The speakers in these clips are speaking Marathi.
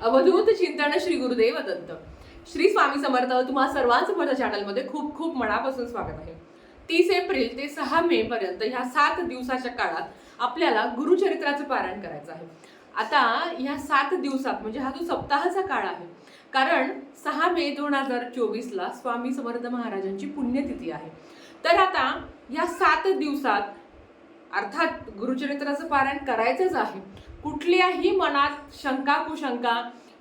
अवधूत चिंतन श्री गुरुदेव दत्त. श्री स्वामी समर्थ. तुम्हा सर्वांचं माझ्या चॅनलमध्ये खूप खूप मनापासून स्वागत आहे. 30 एप्रिल ते 6 मे पर्यंत ह्या 7 दिवसाच्या काळात आपल्याला गुरुचरित्राचं पारायण करायचं आहे. आता ह्या 7 दिवसात म्हणजे हा जो सप्ताहाचा काळ आहे, कारण 6 मे 2024 ला स्वामी समर्थ महाराजांची पुण्यतिथी आहे. तर आता ह्या 7 दिवसात अर्थात गुरुचरित्राचं पारायण करायचंच आहे. कुठल्याही मनात शंका कुशंका,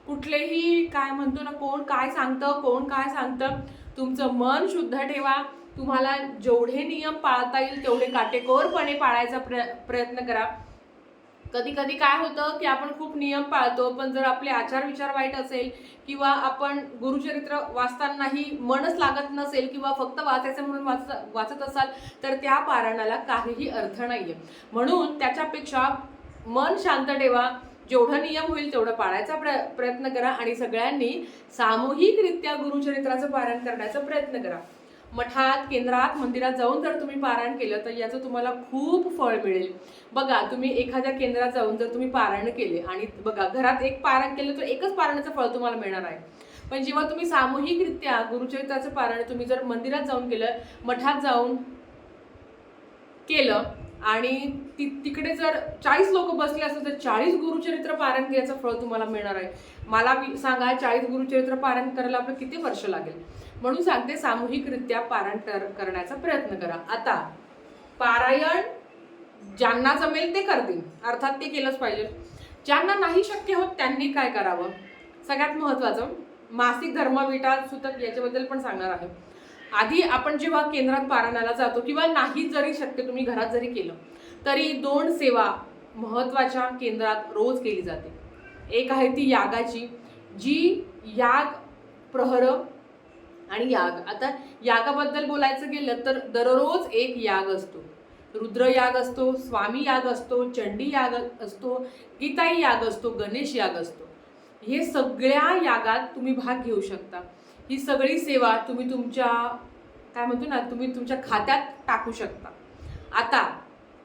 कुठलेही काय म्हणतो ना, कोण काय सांगतं कोण काय सांगतं, तुमचं मन शुद्ध ठेवा. तुम्हाला जेवढे नियम पाळता येईल तेवढे काटेकोरपणे पाळायचा प्रयत्न करा. कधी कधी काय होतं की आपण खूप नियम पाळतो, पण जर आपले आचार विचार वाईट असेल किंवा आपण गुरुचरित्र वाचतानाही मनच लागत नसेल किंवा फक्त वाचायचं म्हणून वाचत असाल तर त्या पारायणाला काहीही अर्थ नाहीये. म्हणून त्याच्यापेक्षा मन शांत ठेवा, जेवढा नियम होईल तेवढं पाळायचा प्रयत्न करा आणि सगळ्यांनी सामूहिकरित्या गुरुचरित्राचं पारायण करण्याचा प्रयत्न करा. मठात, केंद्रात, मंदिरात जाऊन जर तुम्ही पारायण केलं तर याचं तुम्हाला खूप फळ मिळेल. बघा, तुम्ही एखाद्या केंद्रात जाऊन जर तुम्ही पारायण केले आणि बघा घरात एक पारायण केलं तर एकच पारायणाचं फळ तुम्हाला मिळणार आहे. पण जेव्हा तुम्ही सामूहिकरित्या गुरुचरित्राचं पारायण तुम्ही जर मंदिरात जाऊन केलं, मठात जाऊन केलं आणि तिकडे जर 40 लोक बसले असतील तर 40 गुरुचरित्र पारायण केल्याचं फळ तुम्हाला मिळणार आहे. मला सांगा, 40 गुरुचरित्र पारायण करायला आपलं किती वर्ष लागेल? म्हणून सांगते, सामूहिकरित्या पारायण करण्याचा प्रयत्न करा. आता पारायण ज्यांना जमेल ते करतील, अर्थात ते केलंच पाहिजे. ज्यांना नाही शक्य होत त्यांनी काय करावं? सगळ्यात महत्वाचं मासिक धर्मविटा सूतक याच्याबद्दल पण सांगणार आहे. आधी आपण जेव्हा केंद्रात पारायणाला जातो किंवा नाही जरी शक्य तुम्ही घरात जरी केलं तरी 2 सेवा महत्वाच्या केंद्रात रोज केली जाते. एक आहे ती यागाची, जी याग, प्रहर आणि याग. आता यागाबद्दल बोलायचं गेलं तर दररोज एक याग असतो. रुद्र याग असतो, स्वामी याग असतो, चंडी याग असतो, गीताई याग असतो, गणेश याग असतो. हे सगळ्या यागात तुम्ही भाग घेऊ शकता. ही सगळी सेवा तुम्ही तुमच्या काय म्हणतो ना, तुम्ही तुमच्या खात्यात टाकू शकता. आता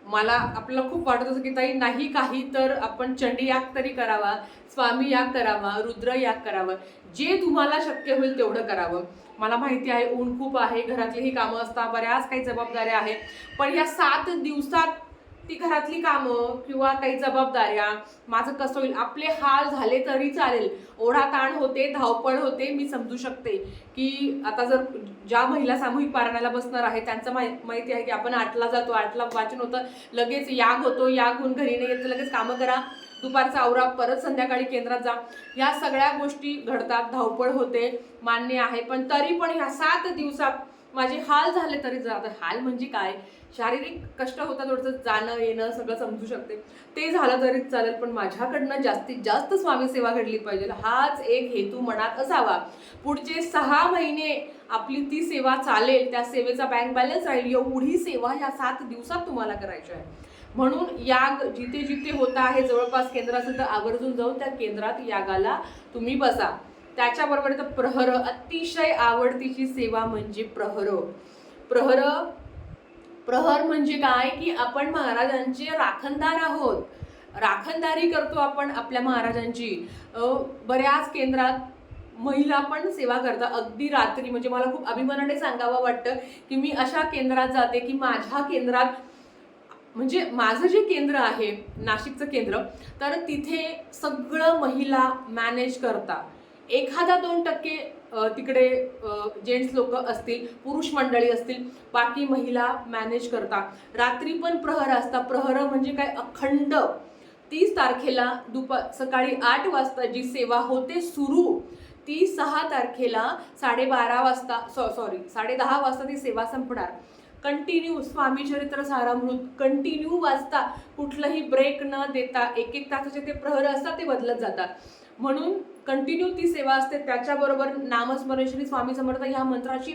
मला आपल्याला खूप वाटत असं की ताई नाही काही तर आपण चंडी याग तरी करावा, स्वामी याग करावा, रुद्र याग करावं. जे तुम्हाला शक्य होईल तेवढं करावं. मला माहिती आहे ऊन खूप आहे, घरातलीही कामं असतात, बऱ्याच काही जबाबदाऱ्या आहेत, पण या 7 दिवसात ती घरातली कामं किंवा काही जबाबदाऱ्या माझं कसं होईल, आपले हाल झाले तरी चालेल, ओढाताण होते, धावपळ होते. मी समजू शकते की आता जर ज्या महिला सामूहिक पारायणाला बसणार आहे त्यांचं माहिती आहे की आपण 8ला जातो, 8ला वाचन होतं, लगेच याग होतो, याग होऊन घरी नाही येत, लगेच कामं करा, दुपारचा आवरा, परत संध्याकाळी केंद्रात जा. या सगळ्या गोष्टी घडतात, धावपळ होते, मान्य आहे. पण तरी पण ह्या 7 दिवसात माझे हाल झाले तरी जातात. हाल म्हणजे काय? शारीरिक कष्ट होतात, थोडंसं जाणं येणं सगळं समजू शकते, ते झालं तरीच चालेल, पण माझ्याकडनं जास्तीत जास्त स्वामी सेवा घडली पाहिजे, हाच एक हेतू मनात असावा. पुढचे 6 महिने आपली ती सेवा चालेल, त्या सेवेचा बँक बॅलन्स राहील, एवढी सेवा या 7 दिवसात तुम्हाला करायची आहे. म्हणून याग जिथे जिथे होता आहे, जवळपास केंद्र असेल तर आवर्जून जाऊन त्या केंद्रात यागाला तुम्ही बसा. त्याच्याबरोबर तर प्रहर, अतिशय आवडतीची सेवा म्हणजे प्रहर. प्रहर म्हणजे काय की आपण महाराजांचे राखणदार आहोत, राखणदारी करतो आपण आपल्या महाराजांची. बऱ्याच केंद्रात महिला पण सेवा करतात अगदी रात्री. म्हणजे मला खूप अभिमानाने सांगावं वाटतं की मी अशा केंद्रात जाते की माझ्या केंद्रात, म्हणजे माझं जे केंद्र आहे नाशिकचं केंद्र, तर तिथे सगळं महिला मॅनेज करतात. 1-2% तिकडे जेंट्स लोक असतील, पुरुष मंडळी असतील, बाकी महिला मॅनेज करतात. रात्री पण प्रहर असतात. प्रहर म्हणजे काय? अखंड 30 तारखेला सकाळी 8 वाजता जी सेवा होते सुरू, ती 6 तारखेला 12:30 वाजता 10:30 वाजता ती सेवा संपणार. कंटिन्यू स्वामी चरित्र सारामृत कंटिन्यू वाचता, कुठलाही ब्रेक न देता. 1-1 तासाचे ते प्रहर असतात, ते बदलत जातात. म्हणून कंटिन्यू ती सेवा असते. त्याच्याबरोबर नामस्मरण श्री स्वामी समर्थ ह्या मंत्राची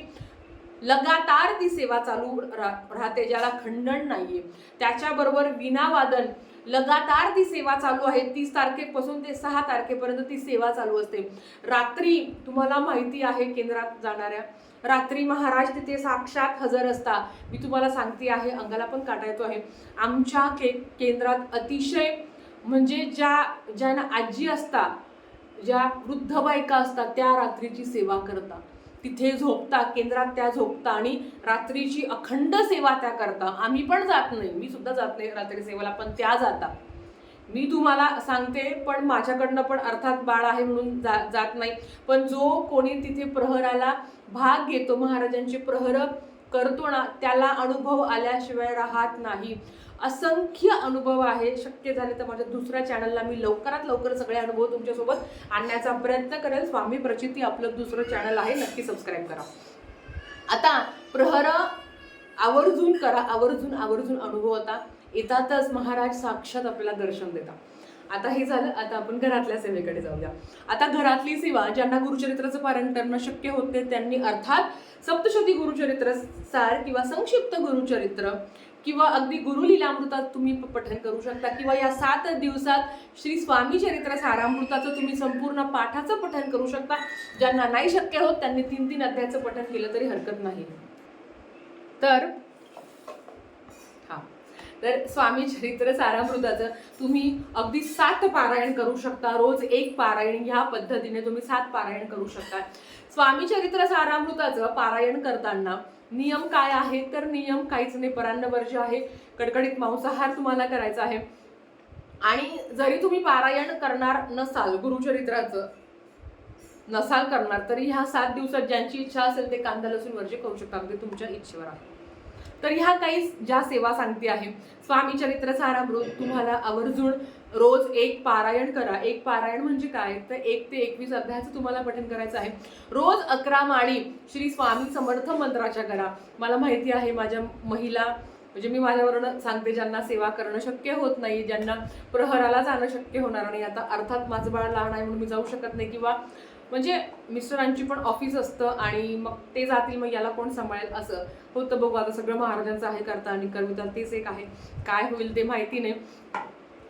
लगातार ती सेवा चालू राहते, ज्याला खंडन नाहीये. त्याच्याबरोबर विनावादन लगातार ती सेवा चालू आहे. 30 तारखेपासून ते 6 तारखेपर्यंत ती सेवा चालू असते. रात्री तुम्हाला माहिती आहे, केंद्रात जाणाऱ्या रात्री महाराज तिथे साक्षात हजर असता. मी तुम्हाला सांगते आहे, अंगाला पण काटा येतो आहे. आमच्या केंद्रात अतिशय म्हणजे ज्यांना आजी असता, ज्या वृद्ध बायका असतात त्या रात्रीची सेवा करतात, तिथे झोपता, केंद्रात त्या झोपता आणि रात्रीची अखंड सेवा त्या करता. आम्ही पण जात नाही, मी सुद्धा जात नाही रात्री सेवेला, पण त्या जातात. मी तुम्हाला सांगते, पण माझ्याकडनं पण अर्थात बाळ आहे म्हणून जात नाही, पण जो कोणी तिथे प्रहराला भाग घेतो, महाराजांचे प्रहर करतो ना, त्याला अनुभव आल्याशिवाय राहत नाही. असंख्य अनुभव आहे. शक्य झाले तर माझ्या दुसऱ्या चॅनलला मी लवकरात लवकर सगळे अनुभव तुमच्यासोबत आणण्याचा प्रयत्न करेल. स्वामी प्रचिती आपलं दुसरं चॅनल आहे, नक्की सबस्क्राईब करा. आता प्रहर आवर्जून करा, आवर्जून आवर्जून अनुभव होता. येतातच महाराज साक्षात आपल्याला दर्शन देतात. आता हे झालं, आता आपण घरातल्या सेवेकडे जाऊया. आता घरातली सेवा ज्यांना गुरुचरित्राचं पारायण करणं शक्य होते त्यांनी अर्थात सप्तशती गुरुचरित्र सार किंवा संक्षिप्त गुरुचरित्र किंवा अगदी गुरुलीलामृतात तुम्ही पठण करू शकता, किंवा या 7 दिवसात श्री स्वामी चरित्र सारामृताचं तुम्ही संपूर्ण पाठाचं पठण करू शकता. ज्यांना नाही शक्य होत त्यांनी 3-3 अध्यायाचं पठण केलं तरी हरकत नाही. तर स्वामी चरित्र सारामृताचं तुम्ही अगदी 7 पारायण करू शकता. रोज 1 पारायण, ह्या पद्धतीने तुम्ही 7 पारायण करू शकता. स्वामी चरित्र सारामृताचं पारायण करताना नियम काय आहे, तर नियम काहीच नाही, परान्न वर्ज्य आहे. कडकडीत मांसाहार तुम्हाला करायचा आहे. आणि जरी तुम्ही पारायण करणार नसाल, गुरुचरित्राचं नसाल करणार, तरी ह्या 7 दिवसात ज्यांची इच्छा असेल ते कांदा लसूण वर्ज्य करू शकता, अगदी तुमच्या इच्छेवर आहे. तर ह्या काही ज्या सेवा सांगते आहे, स्वामी चरित्र सारामृत तुम्हाला आवर्जून रोज 1 पारायण करा. 1 पारायण म्हणजे काय, तर 1 ते 21 अध्यायाचं तुम्हाला पठण करायचं आहे. रोज 11 माळी श्री स्वामी समर्थ मंत्राच्या करा. मला माहिती आहे माझ्या महिला, म्हणजे मी माझ्यावरून सांगते, ज्यांना सेवा करणं शक्य होत नाही, ज्यांना प्रहराला जाणं शक्य होणार नाही. आता अर्थात माझं बाळ लहान आहे म्हणून मी जाऊ शकत नाही, किंवा म्हणजे मिस्टरांची पण ऑफिस असतं आणि मग ते जातील, मग याला कोण सांभाळेल असं होतं. बघू आता सगळं महाराजांचं आहे, करता आणि करविता तेच एक आहे. काय होईल ते माहिती नाही,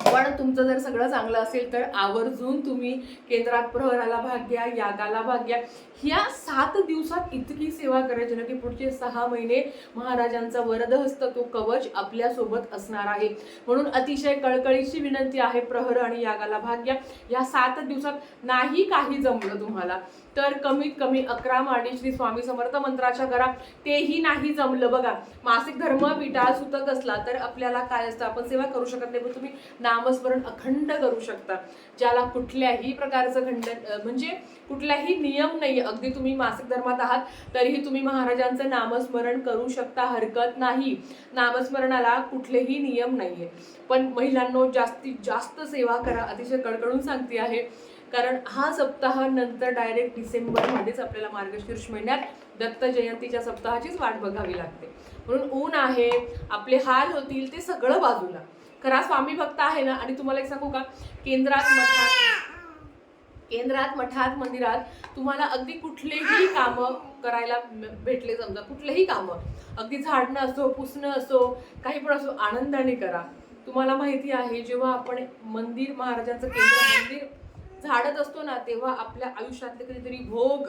पण तुमचं जर सगळं चांगलं असेल तर आवर्जून तुम्ही केंद्रात प्रहराला भाग घ्या, यागाला भाग घ्या. ह्या 7 दिवसात इतकी सेवा करायची ना की पुढचे 6 महिने महाराजांचा वरदहस्त, तो कवच आपल्यासोबत असणार आहे. म्हणून अतिशय कळकळीची विनंती आहे, प्रहर आणि यागाला भाग घ्या. या 7 दिवसात नाही काही जमलं तुम्हाला तर कमीत कमी 11 माळी श्री स्वामी समर्थ मंत्राच्या करा. तेही नाही जमलं, बघा मासिक धर्म विटाळ सुतक असला तर आपल्याला काय असतं, आपण सेवा करू शकत नाही, पण तुम्ही नामस्मरण अखंड करू शकता. ज्याला कुठल्याही प्रकारचं म्हणजे कुठलाही नियम नाही, अगदी तुम्ही मासिक धर्मात आहात तरीही तुम्ही महाराजांचं नामस्मरण करू शकता, हरकत नाही. नामस्मरणाला कुठलेही नियम नाहीये. पण महिलांनो जास्तीत जास्त सेवा करा, अतिशय कळकळून सांगते आहे. कारण हा सप्ताह नंतर डायरेक्ट डिसेंबरमध्येच आपल्याला मार्गशीर्ष महिन्यात दत्त जयंतीच्या सप्ताहाचीच वाट बघावी लागते. म्हणून ऊन आहे, आपले हाल होतील, ते सगळं बाजूला. खरा स्वामी भक्त आहे ना. आणि तुम्हाला एक सांगू का, केंद्रात मठात मंदिरात तुम्हाला अगदी कुठलेही कामं करायला भेटले, समजा कुठलेही कामं, अगदी झाडणं असो, पुसणं असो, काही पण असो, आनंदाने करा. तुम्हाला माहिती आहे, जेव्हा आपण मंदिर, महाराजांचं केंद्र मंदिर झाडत असतो ना, तेव्हा आपल्या आयुष्यातले कधीतरी भोग,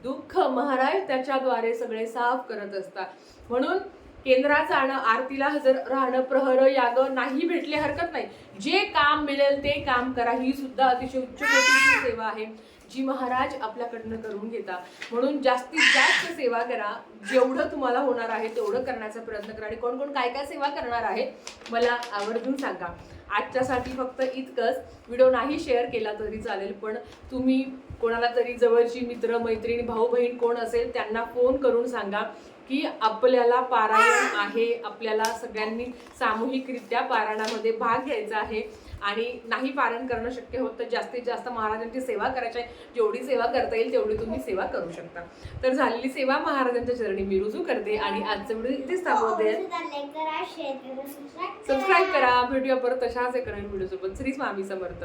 दुःख महाराज त्याच्याद्वारे सगळे साफ करत असतात. म्हणून केंद्रात जाणं, आरतीला हजर राहणं, प्रहर याग नाही भेटले हरकत नाही, जे काम मिळेल ते काम करा. ही सुद्धा अतिशय उच्च कोटीची सेवा आहे जी महाराज आपल्याकडनं करून घेता. म्हणून जास्तीत जास्त सेवा करा, जेवढं तुम्हाला होणार आहे तेवढं करण्याचा प्रयत्न करा. आणि कोण कोण काय काय सेवा करणार आहे मला आवर्जून सांगा. आजच्यासाठी फक्त इतकंच. व्हिडिओ नाही शेअर केला तरी चालेल, पण तुम्ही कोणाला तरी जवळची मित्र मैत्रिणी भाऊ बहीण कोण असेल त्यांना फोन करून सांगा की आपल्याला पारायण आहे, आपल्याला सगळ्यांनी सामूहिकरित्या पारायणामध्ये भाग घ्यायचा आहे. आणि नाही पारायण करणं शक्य होत तर जास्तीत जास्त महाराजांची सेवा करायची आहे. जेवढी सेवा करता येईल तेवढी तुम्ही सेवा करू शकता. तर झालेली सेवा महाराजांच्या चरणी मी रुजू करते आणि आजचं व्हिडिओ इथेच थांबवते. सबस्क्राईब करा. भेटूया परत तशाच एका नवीन व्हिडिओ सोबत. श्री स्वामी समर्थ.